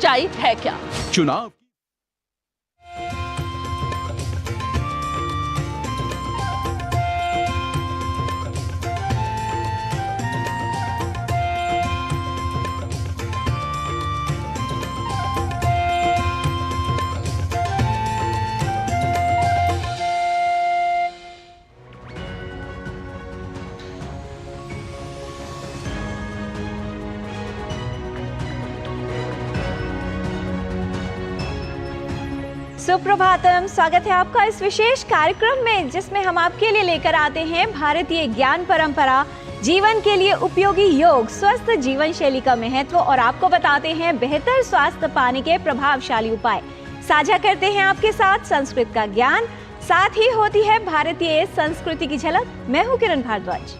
सच्चाई है क्या? चुनाव सुप्रभातम, स्वागत है आपका इस विशेष कार्यक्रम में जिसमें हम आपके लिए लेकर आते हैं भारतीय ज्ञान परंपरा, जीवन के लिए उपयोगी योग, स्वस्थ जीवन शैली का महत्व और आपको बताते हैं बेहतर स्वास्थ्य पाने के प्रभावशाली उपाय। साझा करते हैं आपके साथ संस्कृत का ज्ञान, साथ ही होती है भारतीय संस्कृति की झलक। मैं हूँ किरण भारद्वाज।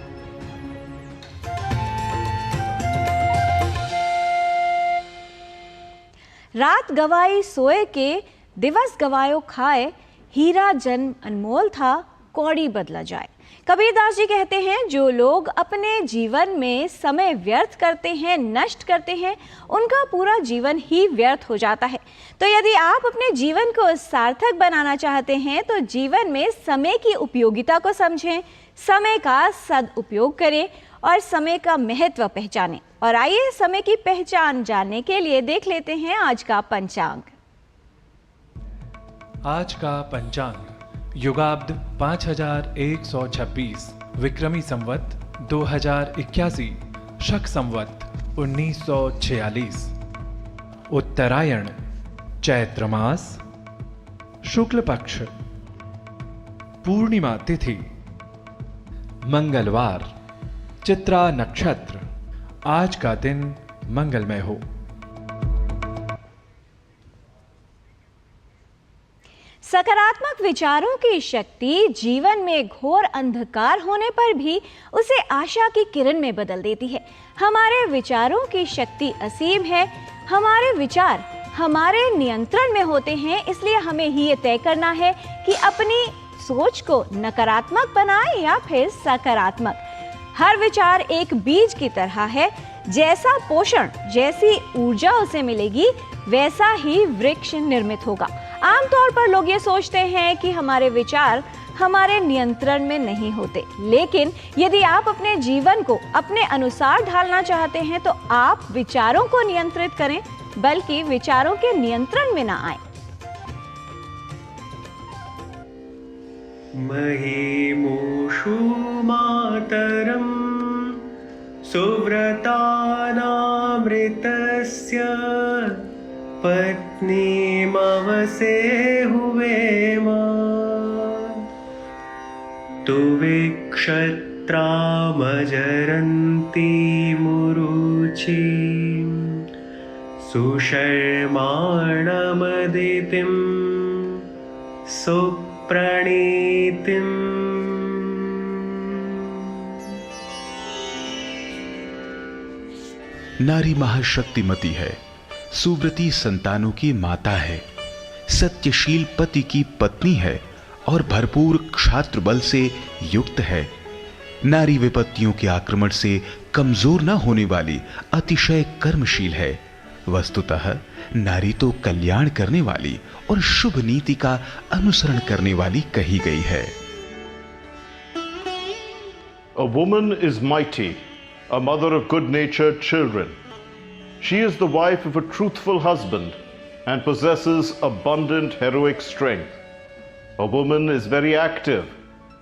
रात गवाई सोए के, दिवस गवायो खाए, हीरा जन्म अनमोल था, कौड़ी बदला जाए। कबीरदास जी कहते हैं जो लोग अपने जीवन में समय व्यर्थ करते हैं, नष्ट करते हैं, उनका पूरा जीवन ही व्यर्थ हो जाता है। तो यदि आप अपने जीवन को सार्थक बनाना चाहते हैं तो जीवन में समय की उपयोगिता को समझें, समय का सदुपयोग करें और समय का महत्व पहचानें। और आइए समय की पहचान जानने के लिए देख लेते हैं आज का पंचांग। आज का पंचांग युगाब्द 5126, विक्रमी संवत 2081, शक संवत 1946, उत्तरायण, चैत्र मास, शुक्ल पक्ष, पूर्णिमा तिथि, मंगलवार, चित्रा नक्षत्र। आज का दिन मंगलमय हो। सकारात्मक विचारों की शक्ति जीवन में घोर अंधकार होने पर भी उसे आशा की किरण में बदल देती है। हमारे विचारों की शक्ति असीम है। हमारे विचार हमारे नियंत्रण में होते हैं, इसलिए हमें ही ये तय करना है कि अपनी सोच को नकारात्मक बनाएं या फिर सकारात्मक। हर विचार एक बीज की तरह है, जैसा पोषण, जैसी ऊर्जा उसे मिलेगी वैसा ही वृक्ष निर्मित होगा। आमतौर पर लोग ये सोचते हैं कि हमारे विचार हमारे नियंत्रण में नहीं होते, लेकिन यदि आप अपने जीवन को अपने अनुसार ढालना चाहते हैं तो आप विचारों को नियंत्रित करें, बल्कि विचारों के नियंत्रण में ना आए। महीमूषु मातरम सुव्रतानामृतस्य पत्नीमवसे हुवेम तु विक्षत्रामजरन्ती मुरुचि सुशर्माणमदितिं सुप्रणीतिम्। नारी महाशक्तिमती है, सुव्रती संतानों की माता है, सत्यशील पति की पत्नी है और भरपूर क्षात्र बल से युक्त है। नारी विपत्तियों के आक्रमण से कमजोर न होने वाली अतिशय कर्मशील है। वस्तुतः नारी तो कल्याण करने वाली और शुभ नीति का अनुसरण करने वाली कही गई है। A woman is mighty, a mother of good-natured children. She is the wife of a truthful husband and possesses abundant heroic strength. A woman is very active,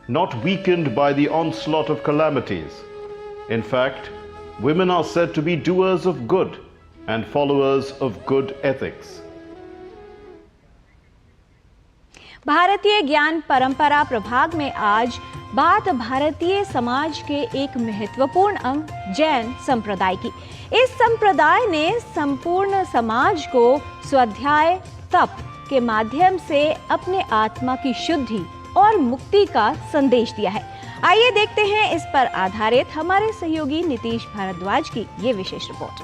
not weakened by the onslaught of calamities. In fact, women are said to be doers of good and followers of good ethics. भारतीय ज्ञान परंपरा प्रभाग में आज बात भारतीय समाज के एक महत्वपूर्ण अंग जैन संप्रदाय की। इस संप्रदाय ने संपूर्ण समाज को स्वाध्याय, तप के माध्यम से अपने आत्मा की शुद्धि और मुक्ति का संदेश दिया है। आइए देखते हैं इस पर आधारित हमारे सहयोगी नीतीश भारद्वाज की ये विशेष रिपोर्ट।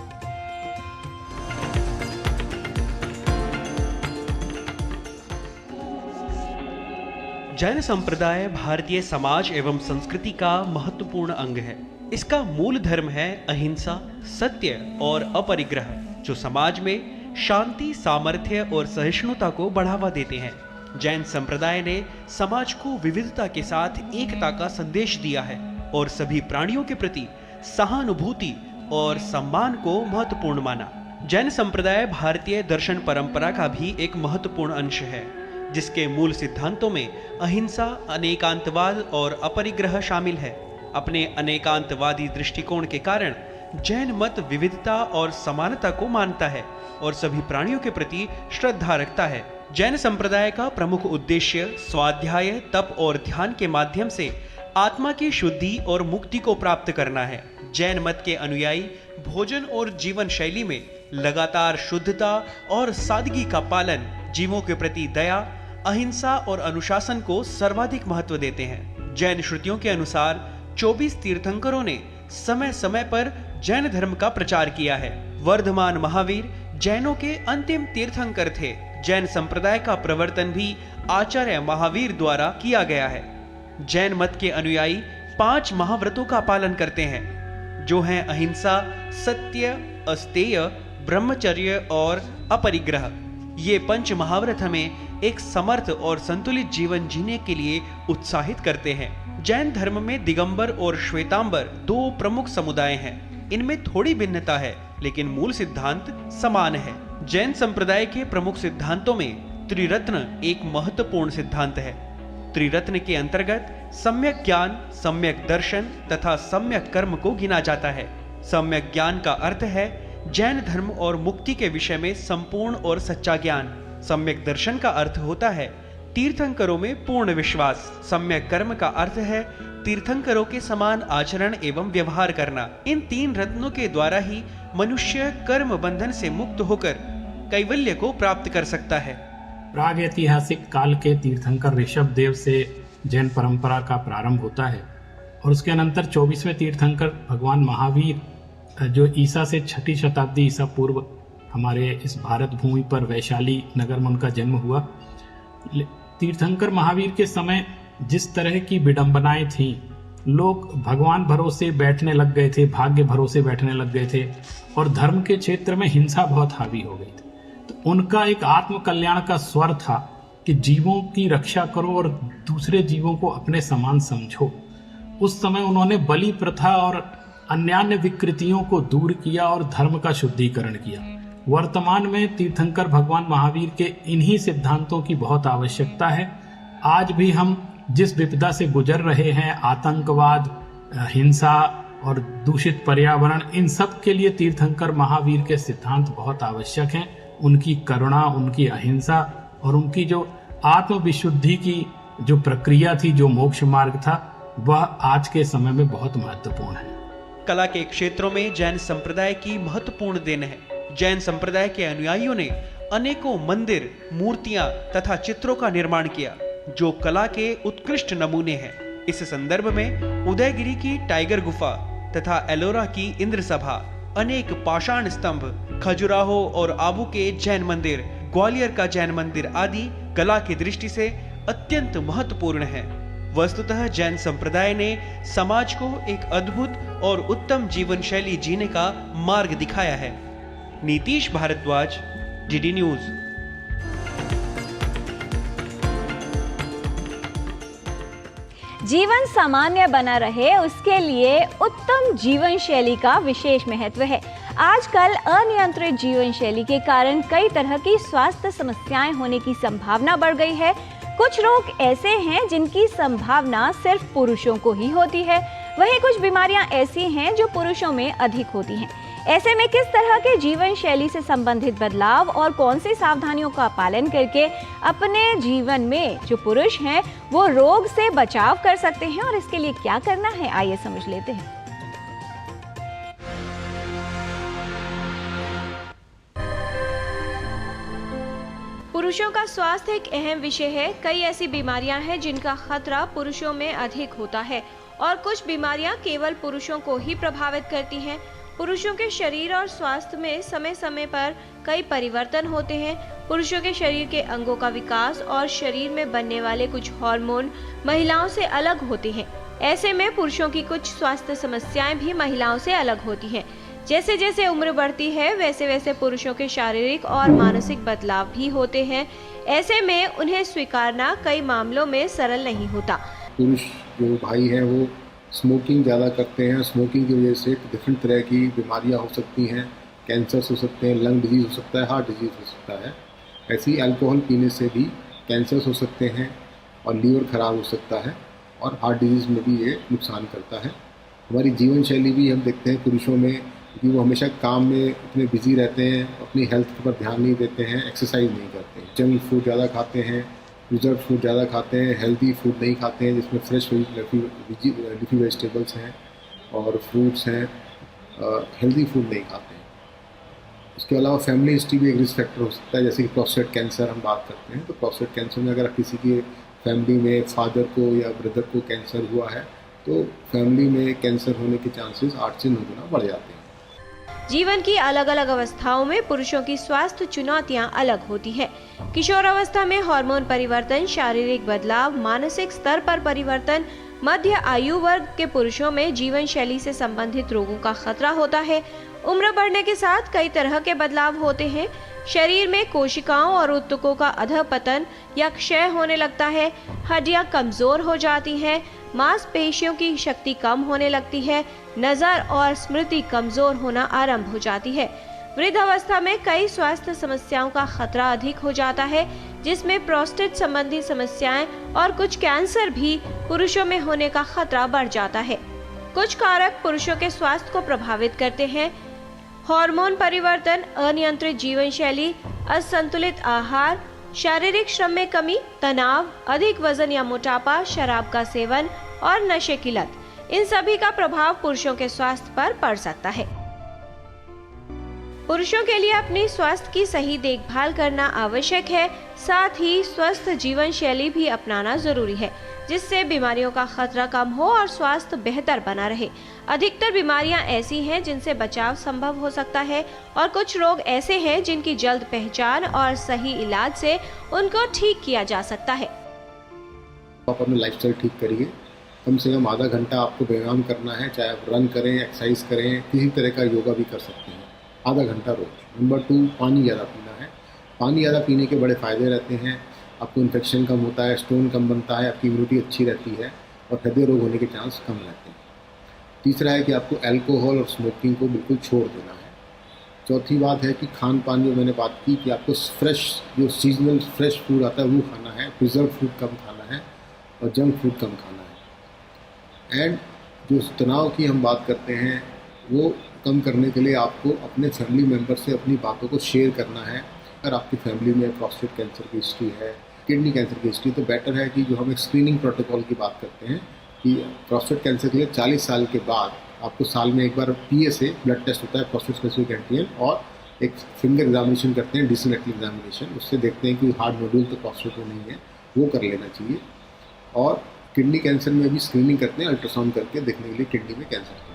जैन संप्रदाय भारतीय समाज एवं संस्कृति का महत्वपूर्ण अंग है। इसका मूल धर्म है अहिंसा, सत्य और अपरिग्रह, जो समाज में शांति, सामर्थ्य और सहिष्णुता को बढ़ावा देते हैं। जैन संप्रदाय ने समाज को विविधता के साथ एकता का संदेश दिया है और सभी प्राणियों के प्रति सहानुभूति और सम्मान को महत्वपूर्ण माना। जैन संप्रदाय भारतीय दर्शन परंपरा का भी एक महत्वपूर्ण अंश है, जिसके मूल सिद्धांतों में अहिंसा, अनेकांतवाद और अपरिग्रह शामिल है। अपने अनेकांतवादी दृष्टिकोण के कारण जैन मत विविधता और समानता को मानता है और सभी प्राणियों के प्रति श्रद्धा रखता है। जैन संप्रदाय का प्रमुख उद्देश्य स्वाध्याय, तप और ध्यान के माध्यम से आत्मा की शुद्धि और मुक्ति को प्राप्त करना है। जैन मत के अनुयायी भोजन और जीवन शैली में लगातार शुद्धता और सादगी का पालन, जीवों के प्रति दया, अहिंसा और अनुशासन को सर्वाधिक महत्व देते हैं। जैन श्रुतियों के अनुसार 24 तीर्थंकरों ने समय समय पर जैन धर्म का प्रचार किया है। वर्धमान महावीर जैनों के अंतिम तीर्थंकर थे। जैन संप्रदाय का प्रवर्तन भी आचार्य महावीर द्वारा किया गया है। जैन मत के अनुयायी 5 महाव्रतों का पालन करते हैं, जो हैं अहिंसा, सत्य, अस्तेय, ब्रह्मचर्य और अपरिग्रह। ये 5 महाव्रत हमें एक समर्थ और संतुलित जीवन जीने के लिए उत्साहित करते हैं। जैन धर्म में दिगंबर और श्वेतांबर 2 प्रमुख समुदाय हैं। इनमें थोड़ी भिन्नता है, लेकिन मूल सिद्धांत समान है। जैन संप्रदाय के प्रमुख सिद्धांतों में त्रिरत्न एक महत्वपूर्ण सिद्धांत है। त्रिरत्न के अंतर्गत सम्यक ज्ञान, सम्यक दर्शन तथा सम्यक कर्म को गिना जाता है। सम्यक ज्ञान का अर्थ है जैन धर्म और मुक्ति के विषय में संपूर्ण और सच्चा ज्ञान। सम्यक दर्शन का अर्थ होता है तीर्थंकरों में पूर्ण विश्वास। सम्यक कर्म का अर्थ है तीर्थंकरों के समान आचरण एवं व्यवहार करना। इन 3 रत्नों के द्वारा ही मनुष्य कर्म बंधन से मुक्त होकर कैवल्य को प्राप्त कर सकता है। प्राग ऐतिहासिक काल के तीर्थंकर ऋषभ देव से जैन परंपरा का प्रारंभ होता है और उसके अनंतर 24वें तीर्थंकर भगवान महावीर, जो ईसा से 6ठी शताब्दी ईसा पूर्व हमारे इस भारत भूमि पर वैशाली नगर में उनका जन्म हुआ। तीर्थंकर महावीर के समय जिस तरह की विडंबनाएं थीं, लोग भगवान भरोसे बैठने लग गए थे, भाग्य भरोसे बैठने लग गए थे और धर्म के क्षेत्र में हिंसा बहुत हावी हो गई थी। तो उनका एक आत्म कल्याण का स्वर था कि जीवों की रक्षा करो और दूसरे जीवों को अपने समान समझो। उस समय उन्होंने बलि प्रथा और अन्यान्य विकृतियों को दूर किया और धर्म का शुद्धिकरण किया। वर्तमान में तीर्थंकर भगवान महावीर के इन्हीं सिद्धांतों की बहुत आवश्यकता है। आज भी हम जिस विपदा से गुजर रहे हैं, आतंकवाद, हिंसा और दूषित पर्यावरण, इन सब के लिए तीर्थंकर महावीर के सिद्धांत बहुत आवश्यक हैं। उनकी करुणा, उनकी अहिंसा और उनकी जो आत्मविशुद्धि की जो प्रक्रिया थी, जो मोक्ष मार्ग था, वह आज के समय में बहुत महत्वपूर्ण है। कला के क्षेत्रों में जैन संप्रदाय की महत्वपूर्ण देन है। जैन संप्रदाय के अनुयायियों ने अनेकों मंदिर, मूर्तियां तथा चित्रों का निर्माण किया, जो कला के उत्कृष्ट नमूने हैं। इस संदर्भ में उदयगिरी की टाइगर गुफा तथा एलोरा की इंद्र सभा, अनेक पाषाण स्तंभ, खजुराहो और आबू के जैन मंदिर, ग्वालियर का जैन मंदिर आदि कला की दृष्टि से अत्यंत महत्वपूर्ण है। वस्तुतः जैन संप्रदाय ने समाज को एक अद्भुत और उत्तम जीवन शैली जीने का मार्ग दिखाया है। Nitish Bhardwaj, DD news. जीवन सामान्य बना रहे, उसके लिए उत्तम जीवन शैली का विशेष महत्व है। आजकल अनियंत्रित जीवन शैली के कारण कई तरह की स्वास्थ्य समस्याएं होने की संभावना बढ़ गई है। कुछ रोग ऐसे हैं जिनकी संभावना सिर्फ पुरुषों को ही होती है, वहीं कुछ बीमारियां ऐसी हैं जो पुरुषों में अधिक होती हैं। ऐसे में किस तरह के जीवन शैली से संबंधित बदलाव और कौन सी सावधानियों का पालन करके अपने जीवन में जो पुरुष हैं वो रोग से बचाव कर सकते हैं और इसके लिए क्या करना है, आइए समझ लेते हैं। पुरुषों का स्वास्थ्य एक अहम विषय है। कई ऐसी बीमारियां हैं जिनका खतरा पुरुषों में अधिक होता है और कुछ बीमारियां केवल पुरुषों को ही प्रभावित करती हैं। पुरुषों के शरीर और स्वास्थ्य में समय समय पर कई परिवर्तन होते हैं। पुरुषों के शरीर के अंगों का विकास और शरीर में बनने वाले कुछ हार्मोन महिलाओं से अलग होते हैं। ऐसे में पुरुषों की कुछ स्वास्थ्य समस्याएं भी महिलाओं से अलग होती हैं। जैसे जैसे उम्र बढ़ती है वैसे वैसे पुरुषों के शारीरिक और मानसिक बदलाव भी होते हैं। ऐसे में उन्हें स्वीकारना कई मामलों में सरल नहीं होता। पुरुष जो भाई हैं वो स्मोकिंग ज़्यादा करते हैं। स्मोकिंग की वजह से डिफरेंट तरह की बीमारियां हो सकती हैं, कैंसर्स हो सकते हैं, लंग डिजीज़ हो सकता है, हार्ट डिजीज़ हो सकता है। ऐसे ही अल्कोहल पीने से भी कैंसर्स हो सकते हैं और लीवर ख़राब हो सकता है और हार्ट डिजीज़ में भी ये नुकसान करता है। हमारी जीवन शैली भी हम देखते हैं पुरुषों में, क्योंकि वो हमेशा काम में इतने बिजी रहते हैं, अपनी हेल्थ पर ध्यान नहीं देते हैं, एक्सरसाइज नहीं करते हैं, जंक फूड ज़्यादा खाते हैं, प्रिजर्व फूड ज़्यादा खाते हैं, हेल्दी फूड नहीं खाते हैं जिसमें फ्रेश लीफी वेजिटेबल्स हैं और फ्रूट्स हैं, हेल्दी फूड नहीं खाते हैं। उसके अलावा फैमिली हिस्ट्री भी एक रिस्क फैक्टर हो सकता है। जैसे कि प्रोस्टेट कैंसर हम बात करते हैं, तो प्रोस्टेट कैंसर में अगर किसी की फैमिली में फादर को या ब्रदर को कैंसर हुआ है तो फैमिली में कैंसर होने के चांसेस 8 से 9 गुना बढ़ जाते हैं। जीवन की अलग अलग अवस्थाओं में पुरुषों की स्वास्थ्य चुनौतियां अलग होती हैं। किशोर अवस्था में हार्मोन परिवर्तन, शारीरिक बदलाव, मानसिक स्तर पर परिवर्तन, मध्य आयु वर्ग के पुरुषों में जीवन शैली से संबंधित रोगों का खतरा होता है। उम्र बढ़ने के साथ कई तरह के बदलाव होते हैं। शरीर में कोशिकाओं और ऊतकों का अधःपतन या क्षय होने लगता है, हड्डियां कमजोर हो जाती हैं, मांसपेशियों की शक्ति कम होने लगती है, नजर और स्मृति कमजोर होना आरंभ हो जाती है। वृद्धावस्था में कई स्वास्थ्य समस्याओं का खतरा अधिक हो जाता है, जिसमें प्रोस्टेट संबंधी समस्याएं और कुछ कैंसर भी पुरुषों में होने का खतरा बढ़ जाता है। कुछ कारक पुरुषों के स्वास्थ्य को प्रभावित करते हैं। हार्मोन परिवर्तन, अनियंत्रित जीवन शैली, असंतुलित आहार, शारीरिक श्रम में कमी, तनाव, अधिक वजन या मोटापा, शराब का सेवन और नशे की लत, इन सभी का प्रभाव पुरुषों के स्वास्थ्य पर पड़ सकता है। पुरुषों के लिए अपनी स्वास्थ्य की सही देखभाल करना आवश्यक है। साथ ही स्वस्थ जीवन शैली भी अपनाना जरूरी है, जिससे बीमारियों का खतरा कम हो और स्वास्थ्य बेहतर बना रहे। अधिकतर बीमारियां ऐसी हैं जिनसे बचाव संभव हो सकता है और कुछ रोग ऐसे हैं जिनकी जल्द पहचान और सही इलाज से उनको ठीक किया जा सकता है। आप अपनी लाइफस्टाइल ठीक करिए। कम से कम आधा घंटा आपको व्यायाम करना है, चाहे आप रन करें, एक्सरसाइज करें, किसी तरह का योगा भी कर सकते हैं, आधा घंटा रोज। नंबर 2, पानी ज़्यादा पीना है। पानी ज़्यादा पीने के बड़े फ़ायदे रहते हैं। आपको इन्फेक्शन कम होता है, स्टोन कम बनता है, आपकी इम्यूनिटी अच्छी रहती है और हृदय रोग होने के चांस कम रहते हैं। तीसरा है कि आपको अल्कोहल और स्मोकिंग को बिल्कुल छोड़ देना है। चौथी बात है कि खान पान, जो मैंने बात की कि आपको फ्रेश, जो सीजनल फ्रेश फूड आता है वो खाना है, प्रिजर्व फूड कम खाना है और जंक फूड कम खाना है। एंड जो तनाव की हम बात करते हैं वो कम करने के लिए आपको अपने फैमिली मेम्बर से अपनी बातों को शेयर करना है। अगर आपकी फैमिली में प्रोस्टेट कैंसर की हिस्ट्री है, किडनी कैंसर की हिस्ट्री, तो बेटर है कि जो हम एक स्क्रीनिंग प्रोटोकॉल की बात करते हैं कि प्रोस्टेट कैंसर के लिए 40 साल के बाद आपको साल में एक बार PSA ब्लड टेस्ट होता है, प्रोस्टेट स्पेसिफिक एंटीजन, और एक फिंगर एग्जामिनेशन करते हैं, डिसइंफेक्टिंग एग्जामिनेशन। उससे देखते हैं कि हार्ट नोडुल तो प्रोस्टेट में नहीं है, वो कर लेना चाहिए। और किडनी कैंसर में भी स्क्रीनिंग करते हैं, अल्ट्रासाउंड करके देखने के लिए किडनी में कैंसर।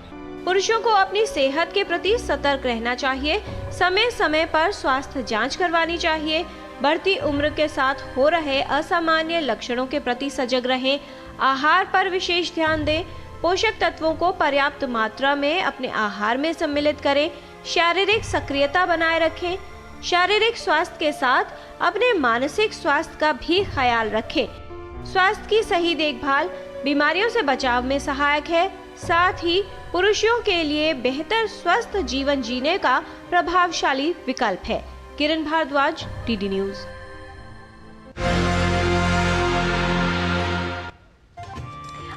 पुरुषों को अपनी सेहत के प्रति सतर्क रहना चाहिए। समय समय पर स्वास्थ्य जांच करवानी चाहिए। बढ़ती उम्र के साथ हो रहे असामान्य लक्षणों के प्रति सजग रहें। आहार पर विशेष ध्यान दें। पोषक तत्वों को पर्याप्त मात्रा में अपने आहार में सम्मिलित करें। शारीरिक सक्रियता बनाए रखें। शारीरिक स्वास्थ्य के साथ अपने मानसिक स्वास्थ्य का भी ख्याल रखें। स्वास्थ्य की सही देखभाल बीमारियों से बचाव में सहायक है। साथ ही पुरुषों के लिए बेहतर स्वस्थ जीवन जीने का प्रभावशाली विकल्प है। किरण भारद्वाज, DD न्यूज।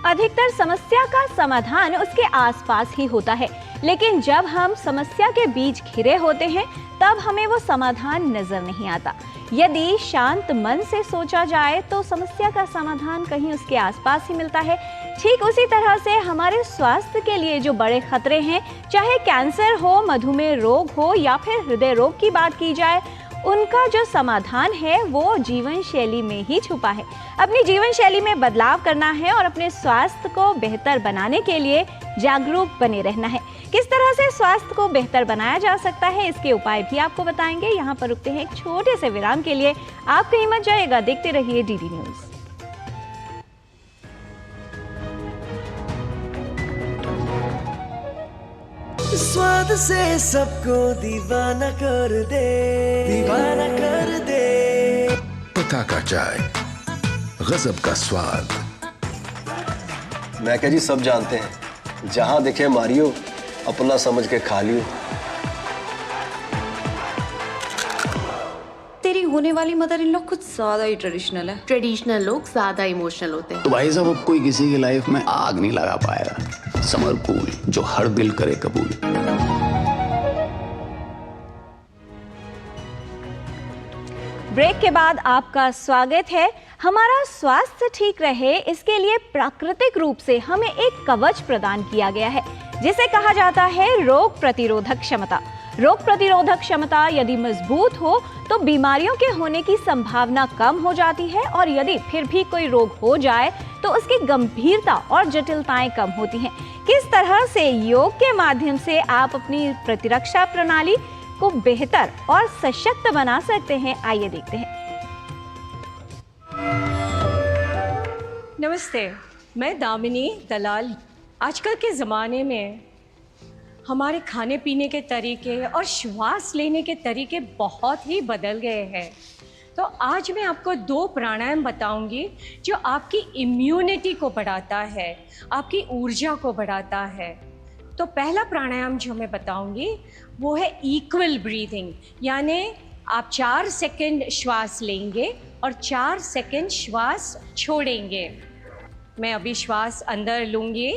अधिकतर समस्या का समाधान उसके आसपास ही होता है, लेकिन जब हम समस्या के बीच घिरे होते हैं तब हमें वो समाधान नजर नहीं आता। यदि शांत मन से सोचा जाए तो समस्या का समाधान कहीं उसके आसपास ही मिलता है। ठीक उसी तरह से हमारे स्वास्थ्य के लिए जो बड़े खतरे हैं, चाहे कैंसर हो, मधुमेह रोग हो या फिर हृदय रोग की बात की जाए, उनका जो समाधान है वो जीवन शैली में ही छुपा है। अपनी जीवन शैली में बदलाव करना है और अपने स्वास्थ्य को बेहतर बनाने के लिए जागरूक बने रहना है। किस तरह से स्वास्थ्य को बेहतर बनाया जा सकता है, इसके उपाय भी आपको बताएंगे। यहाँ पर रुकते हैं एक छोटे से विराम के लिए। आप कहीं मत जाइएगा, देखते रहिए DD न्यूज। स्वस्थ स्वाद से सबको दीवाना कर दे, दीवाना कर दे। पता का चाय, गजब का स्वाद। मैं क्या जी, सब जानते हैं, जहां दिखे मारियो, अपना समझ के खा लियो। तेरी होने वाली मदर इन लॉ कुछ ज्यादा ही ट्रेडिशनल है। ट्रेडिशनल लोग ज्यादा इमोशनल होते हैं। तो भाई साहब, अब कोई किसी की लाइफ में आग नहीं लगा पाएगा। समर कूल, जो हर दिल करे कबूल। ब्रेक के बाद आपका स्वागत है। हमारा स्वास्थ्य ठीक रहे, इसके लिए प्राकृतिक रूप से हमें एक कवच प्रदान किया गया है, जिसे कहा जाता है रोग प्रतिरोधक क्षमता। रोग प्रतिरोधक क्षमता यदि मजबूत हो तो बीमारियों के होने की संभावना कम हो जाती है, और यदि फिर भी कोई रोग हो जाए तो उसकी गंभीरता और जटिलताएं कम होती हैं। किस तरह से योग के माध्यम से आप अपनी प्रतिरक्षा प्रणाली को बेहतर और सशक्त बना सकते हैं, आइए देखते हैं। नमस्ते, मैं दामिनी दलाल। आजकल के ज़माने में हमारे खाने पीने के तरीके और श्वास लेने के तरीके बहुत ही बदल गए हैं। तो आज मैं आपको 2 प्राणायाम बताऊंगी जो आपकी इम्यूनिटी को बढ़ाता है, आपकी ऊर्जा को बढ़ाता है। तो पहला प्राणायाम जो मैं बताऊंगी वो है इक्वल ब्रीथिंग, यानी आप 4 सेकंड श्वास लेंगे और 4 सेकंड श्वास छोड़ेंगे। मैं अभी श्वास अंदर लूंगी,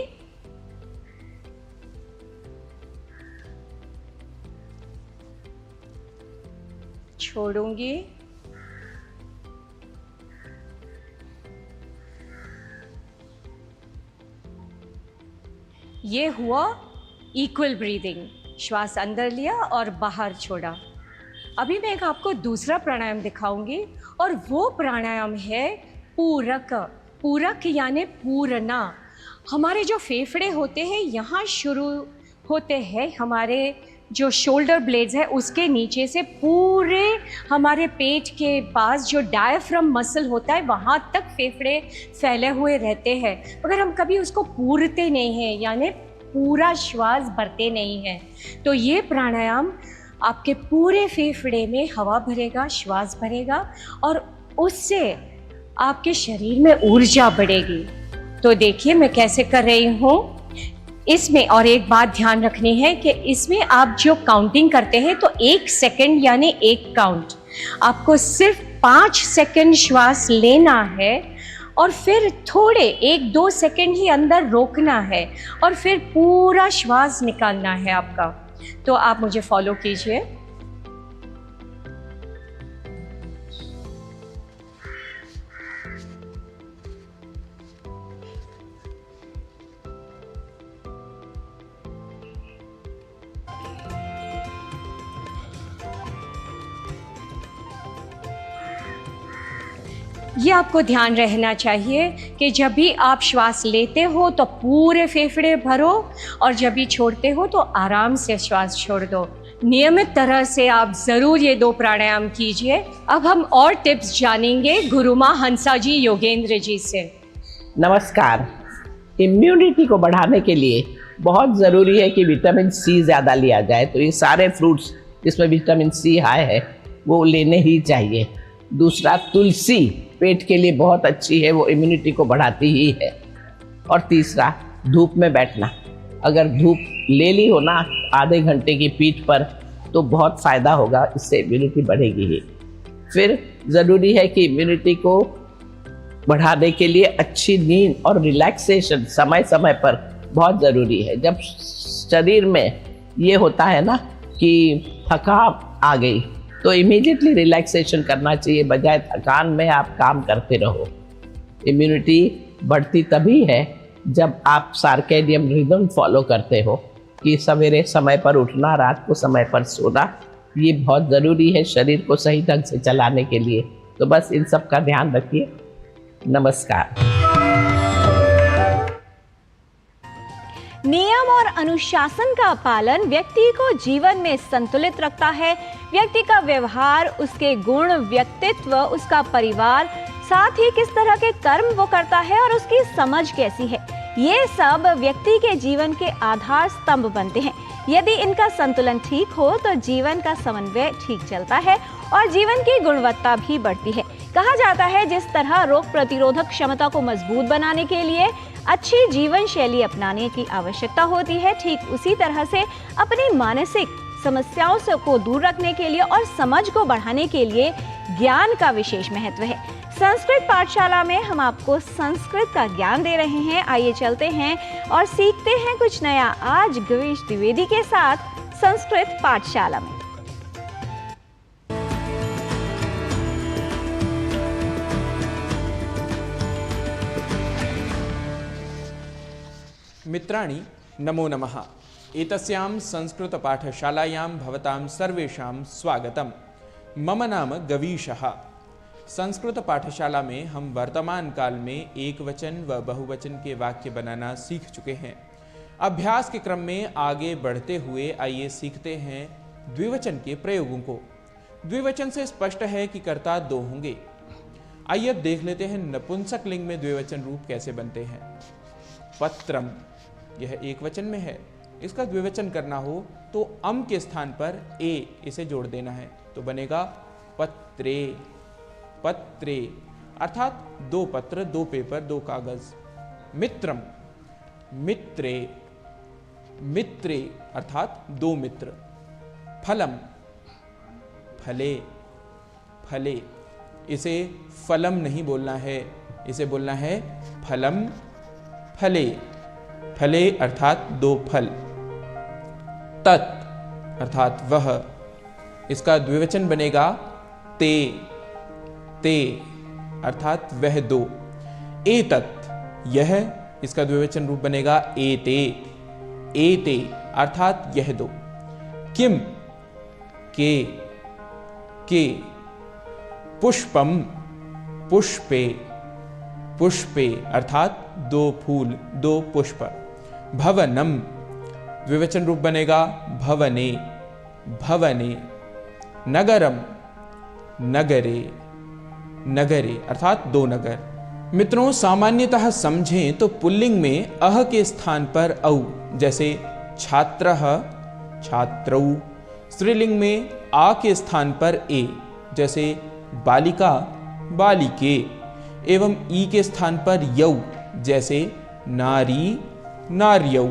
छोड़ूंगी, ये हुआ इक्वल ब्रीदिंग। श्वास अंदर लिया और बाहर छोड़ा। अभी मैं एक आपको दूसरा प्राणायाम दिखाऊंगी, और वो प्राणायाम है पूरक। पूरक यानी पूरना। हमारे जो फेफड़े होते हैं यहाँ शुरू होते हैं, हमारे जो शोल्डर ब्लेड्स है उसके नीचे से पूरे हमारे पेट के पास जो डायफ्राम मसल होता है वहाँ तक फेफड़े फैले हुए रहते हैं, मगर हम कभी उसको पूरते नहीं हैं, यानी पूरा श्वास भरते नहीं हैं। तो ये प्राणायाम आपके पूरे फेफड़े में हवा भरेगा, श्वास भरेगा, और उससे आपके शरीर में ऊर्जा बढ़ेगी। तो देखिए मैं कैसे कर रही हूँ इसमें। और एक बात ध्यान रखनी है कि इसमें आप जो काउंटिंग करते हैं तो 1 सेकंड यानी 1 काउंट, आपको सिर्फ 5 सेकंड श्वास लेना है और फिर थोड़े 1-2 सेकंड ही अंदर रोकना है और फिर पूरा श्वास निकालना है आपका। तो आप मुझे फॉलो कीजिए। ये आपको ध्यान रहना चाहिए कि जब भी आप श्वास लेते हो तो पूरे फेफड़े भरो, और जब भी छोड़ते हो तो आराम से श्वास छोड़ दो। नियमित तरह से आप ज़रूर ये 2 प्राणायाम कीजिए। अब हम और टिप्स जानेंगे गुरुमा हंसा जी योगेंद्र जी से। नमस्कार। इम्यूनिटी को बढ़ाने के लिए बहुत ज़रूरी है कि विटामिन सी ज़्यादा लिया जाए, तो ये सारे फ्रूट्स जिसमें विटामिन सी हाई है वो लेने ही चाहिए। दूसरा, तुलसी पेट के लिए बहुत अच्छी है, वो इम्यूनिटी को बढ़ाती ही है। और तीसरा, धूप में बैठना। अगर धूप ले ली हो ना आधे घंटे की पीठ पर तो बहुत फ़ायदा होगा, इससे इम्यूनिटी बढ़ेगी ही। फिर ज़रूरी है कि इम्यूनिटी को बढ़ाने के लिए अच्छी नींद और रिलैक्सेशन समय समय पर बहुत ज़रूरी है। जब शरीर में ये होता है ना कि थकान आ गई तो इमीडिएटली रिलैक्सेशन करना चाहिए, बजाय थकान में आप काम करते रहो। इम्यूनिटी बढ़ती तभी है जब आप सर्कैडियन रिदम फॉलो करते हो, कि सवेरे समय पर उठना, रात को समय पर सोना, ये बहुत ज़रूरी है शरीर को सही ढंग से चलाने के लिए। तो बस इन सब का ध्यान रखिए। नमस्कार। नियम और अनुशासन का पालन व्यक्ति को जीवन में संतुलित रखता है। व्यक्ति का व्यवहार, उसके गुण, व्यक्तित्व, उसका परिवार, साथ ही किस तरह के कर्म वो करता है और उसकी समझ कैसी है, ये सब व्यक्ति के जीवन के आधार स्तंभ बनते हैं। यदि इनका संतुलन ठीक हो तो जीवन का समन्वय ठीक चलता है और जीवन की गुणवत्ता भी बढ़ती है। कहा जाता है जिस तरह रोग प्रतिरोधक क्षमता को मजबूत बनाने के लिए अच्छी जीवन शैली अपनाने की आवश्यकता होती है, ठीक उसी तरह से अपनी मानसिक समस्याओं से को दूर रखने के लिए और समझ को बढ़ाने के लिए ज्ञान का विशेष महत्व है। संस्कृत पाठशाला में हम आपको संस्कृत का ज्ञान दे रहे हैं। आइए चलते हैं और सीखते हैं कुछ नया आज गवीश द्विवेदी के साथ संस्कृत पाठशाला में। मित्राणि नमो नमः। एतस्यां संस्कृतपाठशालायां भवतां सर्वेषां स्वागतम्। मम नाम गवीशः। संस्कृत पाठशाला में हम वर्तमान काल में एक वचन व बहुवचन के वाक्य बनाना सीख चुके हैं। अभ्यास के क्रम में आगे बढ़ते हुए आइए सीखते हैं द्विवचन के प्रयोगों को। द्विवचन से स्पष्ट है कि कर्ता दो होंगे। आइए अब देख लेते हैं नपुंसक लिंग में द्विवचन रूप कैसे बनते हैं। पत्रम, यह एक वचन में है। इसका द्विवचन करना हो तो अम के स्थान पर ए इसे जोड़ देना है, तो बनेगा पत्रे। पत्रे अर्थात दो पत्र, दो पेपर, दो कागज। मित्रम, मित्रे। मित्रे अर्थात दो मित्र। फलम, फले। फले, इसे फलम नहीं बोलना है, इसे बोलना है फलम फले। फले अर्थात दो फल। तत् अर्थात वह, इसका द्विवचन बनेगा ते। ते अर्थात वह दो। एतत्, यह, इसका द्विवचन रूप बनेगा एते। एते अर्थात यह दो। किम, के। के। पुष्पम, पुष्पे। पुष्पे अर्थात दो फूल, दो पुष्प। भवनम, द्विवचन रूप बनेगा भवने। भवने। नगरम, नगरे। नगरे अर्थात दो नगर। मित्रों, सामान्यतः समझें तो पुल्लिंग में अह के स्थान पर औ, जैसे छात्रः, छात्रौ। स्त्रीलिंग में आ के स्थान पर ए, जैसे बालिका, बालिके। एवं ई के स्थान पर यौ, जैसे नारी, नार्यौ।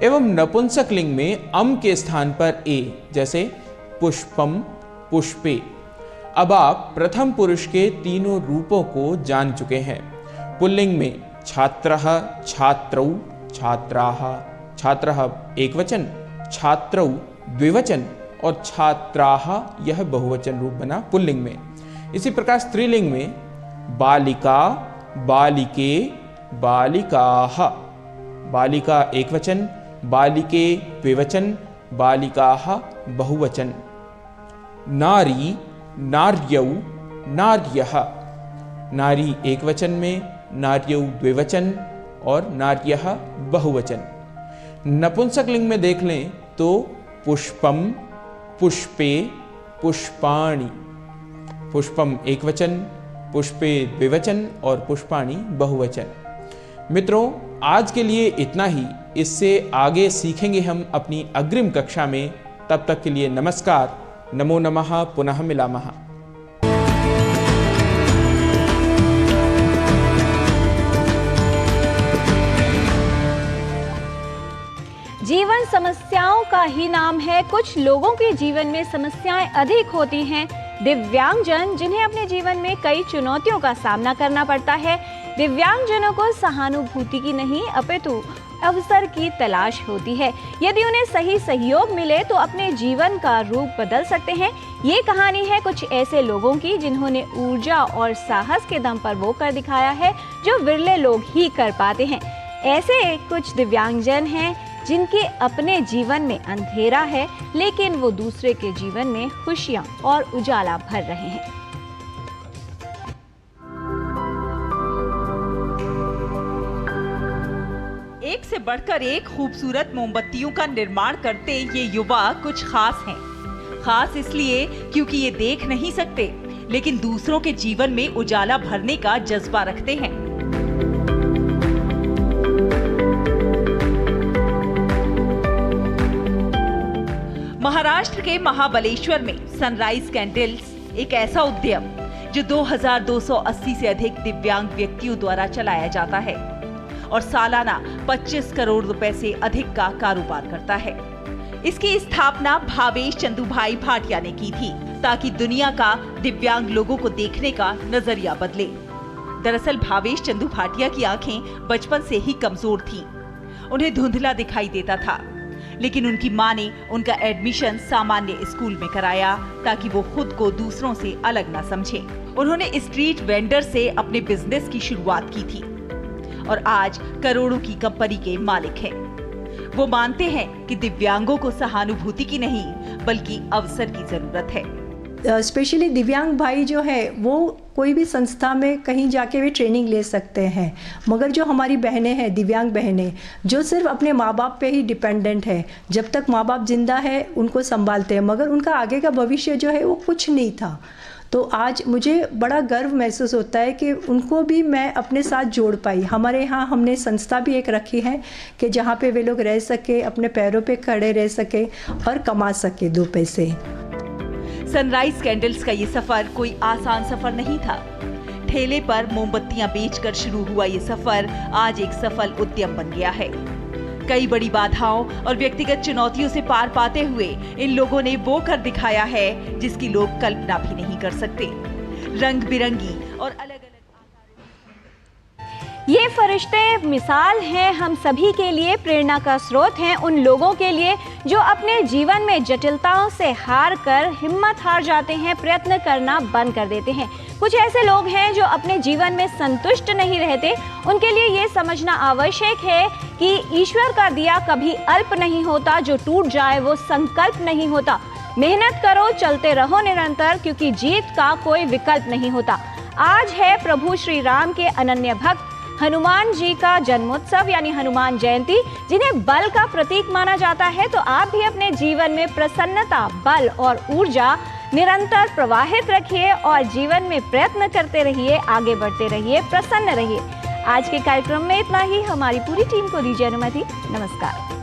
एवं नपुंसक लिंग में अम के स्थान पर ए, जैसे पुष्पम, पुष्पे। अब आप प्रथम पुरुष के तीनों रूपों को जान चुके हैं। पुल्लिंग में छात्रः, छात्रौ, छात्राः। छात्रः एक वचन, छात्रौ द्विवचन और छात्राः यह बहुवचन रूप बना पुल्लिंग में। इसी प्रकार स्त्रीलिंग में बालिका, बालिके, बालिकाः। बालिका एक वचन, बालिके द्विवचन, बालिकाः बहुवचन। नारी, नार्यौ, नार्यः। नारी एक वचन में, नार्यौ द्विवचन और नार्यः बहुवचन। नपुंसक लिंग में देख लें तो पुष्पम, पुष्पे, पुष्पाणि। पुष्पम एक वचन, पुष्पे द्विवचन और पुष्पाणि बहुवचन। मित्रों, आज के लिए इतना ही। इससे आगे सीखेंगे हम अपनी अग्रिम कक्षा में। तब तक के लिए नमस्कार। नमो नमः। पुनः मिलामः। जीवन समस्याओं का ही नाम है। कुछ लोगों के जीवन में समस्याएं अधिक होती हैं। दिव्यांगजन, जिन्हें अपने जीवन में कई चुनौतियों का सामना करना पड़ता है। दिव्यांगजनों को सहानुभूति की नहीं अपितु अवसर की तलाश होती है। यदि उन्हें सही सहयोग मिले तो अपने जीवन का रूप बदल सकते हैं। ये कहानी है कुछ ऐसे लोगों की जिन्होंने ऊर्जा और साहस के दम पर वो कर दिखाया है जो विरले लोग ही कर पाते हैं। ऐसे कुछ दिव्यांगजन हैं जिनके अपने जीवन में अंधेरा है, लेकिन वो दूसरे के जीवन में खुशियां और उजाला भर रहे हैं। एक से बढ़कर एक खूबसूरत मोमबत्तियों का निर्माण करते ये युवा कुछ खास हैं। खास इसलिए क्योंकि ये देख नहीं सकते, लेकिन दूसरों के जीवन में उजाला भरने का जज्बा रखते हैं। महाराष्ट्र के महाबलेश्वर में सनराइज कैंडल्स एक ऐसा उद्यम जो 2280 से अधिक दिव्यांग व्यक्तियों द्वारा चलाया जाता है और सालाना 25 करोड़ रुपए से अधिक का कारोबार करता है। इसकी स्थापना भावेश चंदूभाई भाटिया ने की थी ताकि दुनिया का दिव्यांग लोगों को देखने का नजरिया बदले। दरअसल भावेश चंदू भाटिया की आंखें बचपन से ही कमजोर थीं। उन्हें धुंधला दिखाई देता था, लेकिन उनकी मां ने उनका एडमिशन सामान्य स्कूल में कराया ताकि वो खुद को दूसरों से अलग ना समझे। उन्होंने स्ट्रीट वेंडर से अपने बिजनेस की शुरुआत की थी और आज करोड़ों की कंपनी के मालिक हैं। वो मानते हैं कि दिव्यांगों को सहानुभूति की नहीं बल्कि अवसर की जरूरत है। स्पेशली दिव्यांग भाई जो है वो कोई भी संस्था में कहीं जाके भी ट्रेनिंग ले सकते हैं, मगर जो हमारी बहनें हैं, दिव्यांग बहनें, जो सिर्फ अपने माँ बाप पे ही डिपेंडेंट है, जब तक माँ बाप जिंदा है उनको संभालते हैं, मगर उनका आगे का भविष्य जो है वो कुछ नहीं था। तो आज मुझे बड़ा गर्व महसूस होता है कि उनको भी मैं अपने साथ जोड़ पाई। हमारे यहाँ हमने संस्था भी एक रखी है कि जहाँ पे वे लोग रह सके, अपने पैरों पे खड़े रह सके और कमा सके 2 पैसे। सनराइज कैंडल्स का ये सफर कोई आसान सफर नहीं था। ठेले पर मोमबत्तियां बेचकर शुरू हुआ ये सफर आज एक सफल उद्यम बन गया है। कई बड़ी बाधाओं और व्यक्तिगत चुनौतियों से पार पाते हुए इन लोगों ने वो कर दिखाया है जिसकी लोग कल्पना भी नहीं कर सकते। रंग बिरंगी और अलग ये फरिश्ते मिसाल हैं, हम सभी के लिए प्रेरणा का स्रोत हैं, उन लोगों के लिए जो अपने जीवन में जटिलताओं से हार कर हिम्मत हार जाते हैं, प्रयत्न करना बंद कर देते हैं। कुछ ऐसे लोग हैं जो अपने जीवन में संतुष्ट नहीं रहते। उनके लिए ये समझना आवश्यक है कि ईश्वर का दिया कभी अल्प नहीं होता, जो टूट जाए वो संकल्प नहीं होता। मेहनत करो, चलते रहो निरंतर, क्योंकि जीत का कोई विकल्प नहीं होता। आज है प्रभु श्री राम के अनन्य भक्त हनुमान जी का जन्मोत्सव यानी हनुमान जयंती, जिन्हें बल का प्रतीक माना जाता है। तो आप भी अपने जीवन में प्रसन्नता, बल और ऊर्जा निरंतर प्रवाहित रखिए और जीवन में प्रयत्न करते रहिए, आगे बढ़ते रहिए, प्रसन्न रहिए। आज के कार्यक्रम में इतना ही। हमारी पूरी टीम को दीजिए अनुमति। नमस्कार।